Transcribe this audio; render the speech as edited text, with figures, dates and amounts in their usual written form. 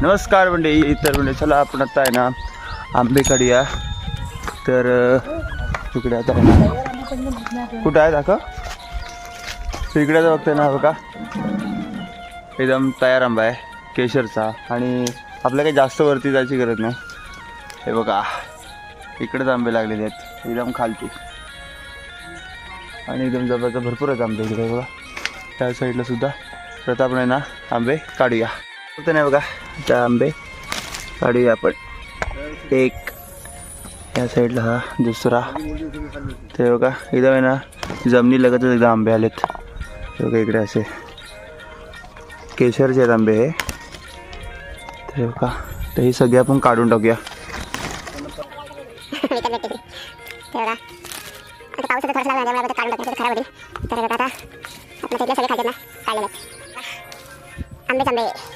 नमस्कार मंडळी. तर म्हणजे चला आपण आता आहे ना आंबे काढूया. तर इकडे आता कुठं आहे दाखव. इकडे तर बघतोय ना बघा, एकदम तयार आंबा आहे केशरचा. आणि आपल्या काही जास्त वरती जायची गरज नाही. हे बघा इकडेच आंबे लागलेले आहेत एकदम खालती. आणि एकदम जबरदस्त भरपूरच आंबे इकडे बघा त्या साईडला सुद्धा. तर आपण आहे ना आंबे काढूया. फक्त नाही बघा त्या आंबे काढूया आपण. एक या साईडला हा दुसरा. ते बघा एकदम आहे ना जमिनी लगतच एकदम आंबे आलेत. बघा इकडे असे केशरचे आहेत आंबे हे. ते बघा तर हे सगळे आपण काढून टाकूया. पाऊस थोडा लागला त्यामुळे काढून टाकण्यासाठी खराब होती. तर आता आपल्या सगळे खायचे ना काढलेले आंबेच आंबे.